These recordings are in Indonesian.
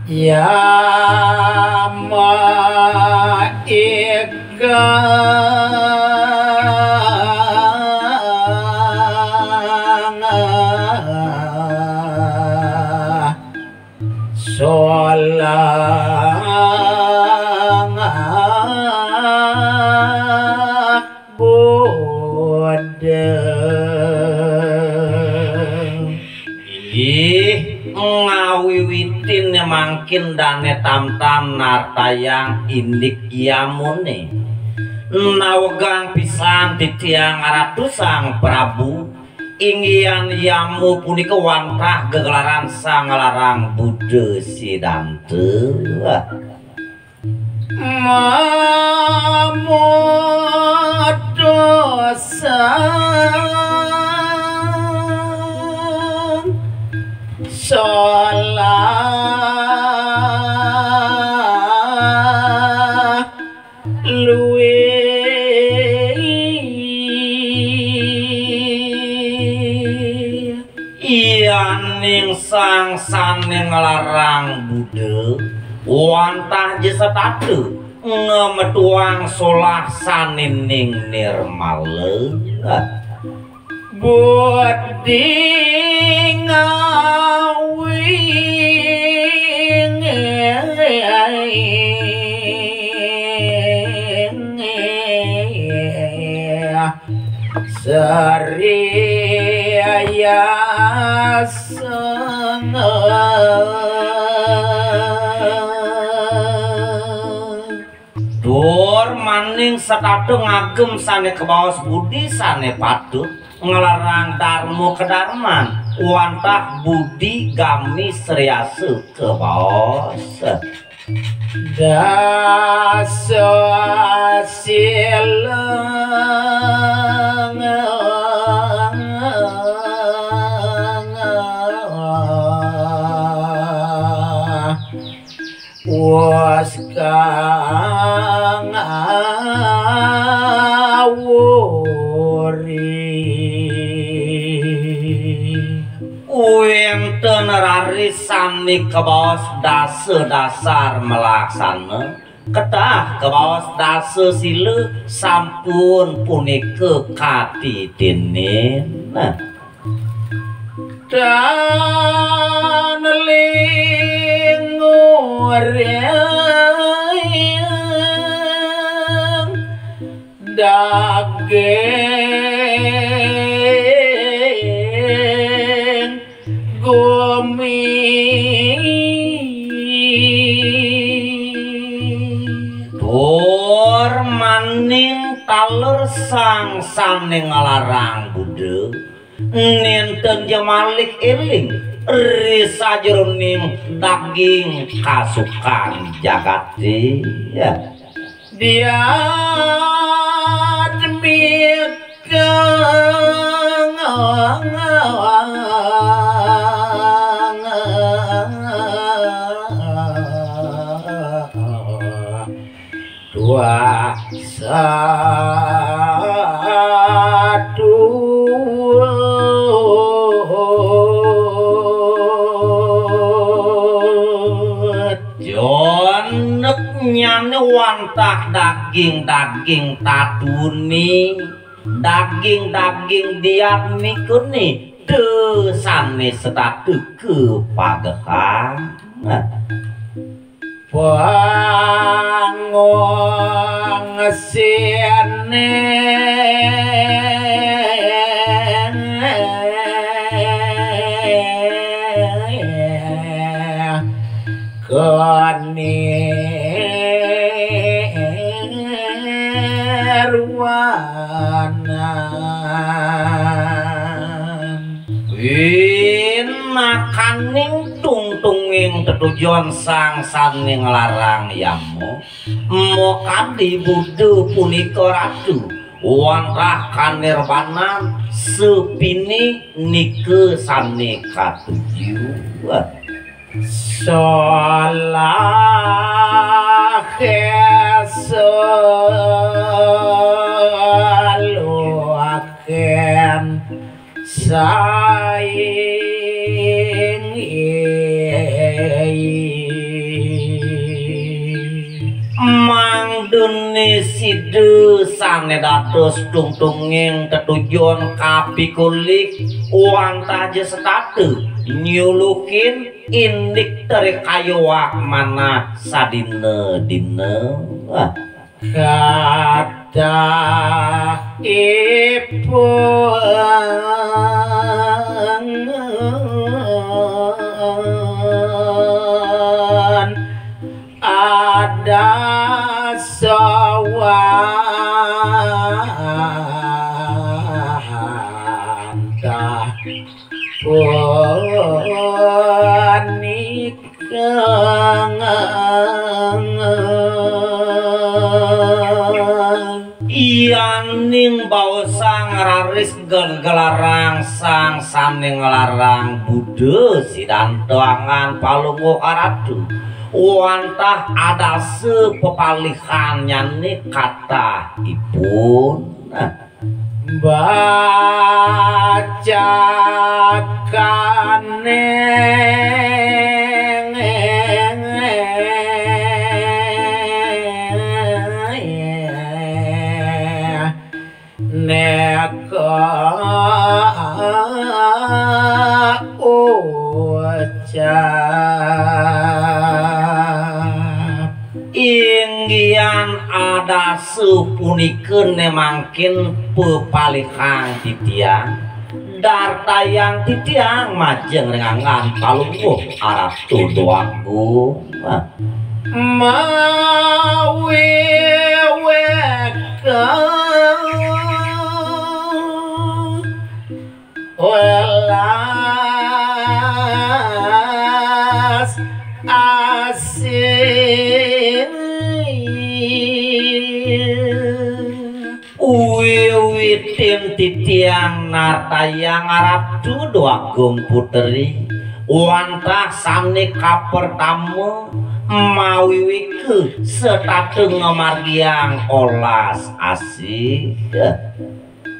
Ya maiga solang bodeng ngawiwitin mangkin dane tam-tam nartayang indik yamune nawegang pisan titiang ratu sang Prabu inggian yamu punika wantah gegelaran sang larang Buddha Siddhanta mamodosa salah luwe iyaning sang saning larang Buddha wantah jasa tatu ngemetuang solah sanining nirmala budi ngawing sariaya dur maning setatu ngagem sane kebawas budi sane patut ngelarang darmo kedarman wantah budi gami seriasu kebawas dasa silang waskang wenten rarisani kebawas dasar melaksana kedah kebawas dasa sila sampun punika katitinin dan lingureng daging gumi dur maning talur sang saning larang Buddha ninten jamalik eling risa jroning daging kasukan jagati dia demikian dua satu jonek nyane wantah daging tatuni daging diat mikuni desane setatu kepagehan pangong sene kanerwanan winakaning tungtunging tetujuan sang saning larang yamu mokadi Buddha punika ratu wantah kanirwanan sepini nike sane katuju salah saing mangdene sidu sane dados tungtunging tetujon kapikulik wantah jestate nyulukin indik dari kayuwak mana sadina dina kata ipun ada sawanta iyaning bausang raris gelarang sang saning larang Buddha sidantoangan palunggu karatu wantah ada sepepalihan nyanyi kata ipun bacakan neka ucap inggian ada sepunikeun nemangkin pepalihan titiang dartayang titiang majeng rengangan palungguh aratu doaku mawi weka welas asin wiwitin titiang nartayang aratu doagung puteri wantah sami kapertama mawiwike setateng ngamargiang olas asih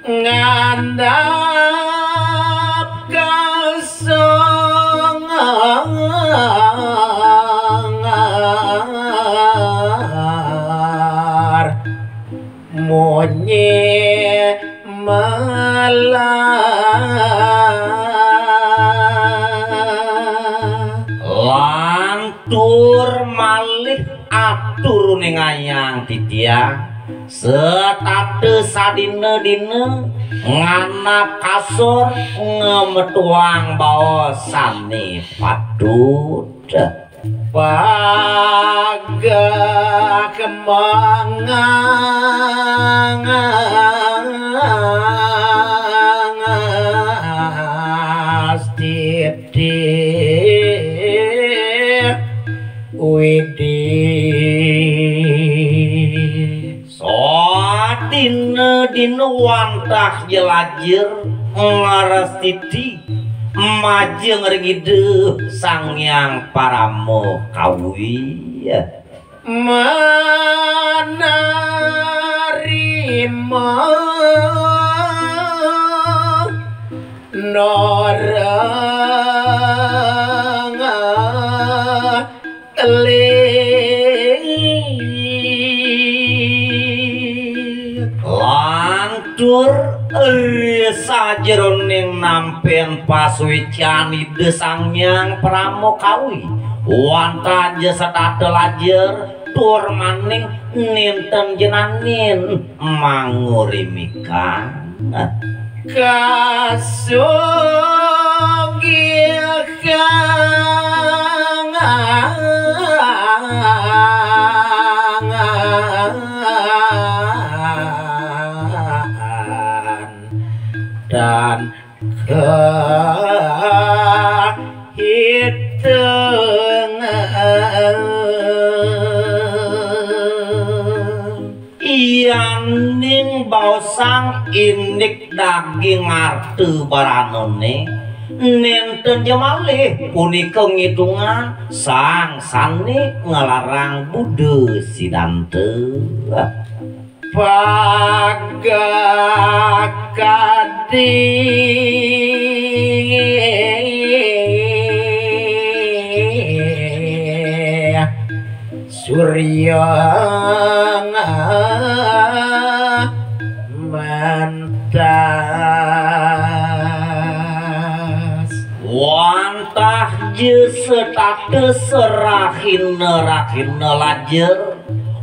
ngandap kasongar monye lantur malih atur ningayang titiang setate sadina dina ngana kasur ngemetuang baosane patut paga kemangas titik widih dina wantah jelajir ngaras titi majeng regide sangyang paramo kawi manarima noranga lantur sajeroning nampen pasuicani desangyang pramokawi wantah jasa tata lajer tur maning ninten jenanin mangurimikan dan iyaning bausang indik daging artu baranone nenten jemalih punika ngitungan sang sani ngelarang Buddha sidante pagakadi Riang mantas wantah je setate serahin lajer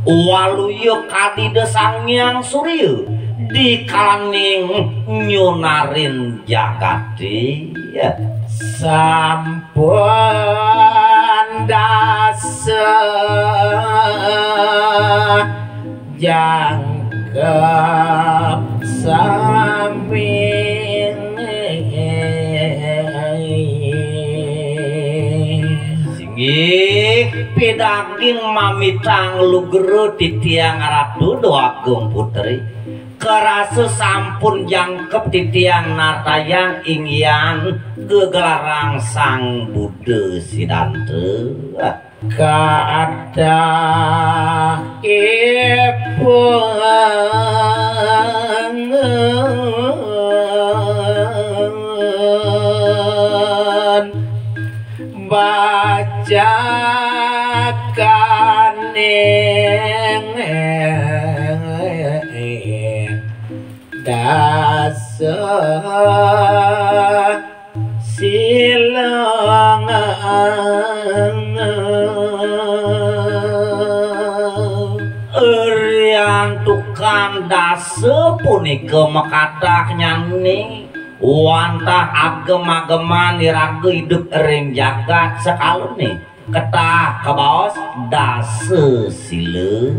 waluyo kadi desang yang surya di kalaning nyunarin jagati ya. Sampun dasa jangkep samping singgih pidaging mamitang lugero titiang ratu doagem putri kerasa sampun jangkep titiang natayang ingyan gegelarang sang Buddha Sidante kada ipun baca kaning dasar silang yang tukang dase punika makadah nyani wantah agem-ageman iraga hidup ring jagat sekalune ketah kabaos dase sila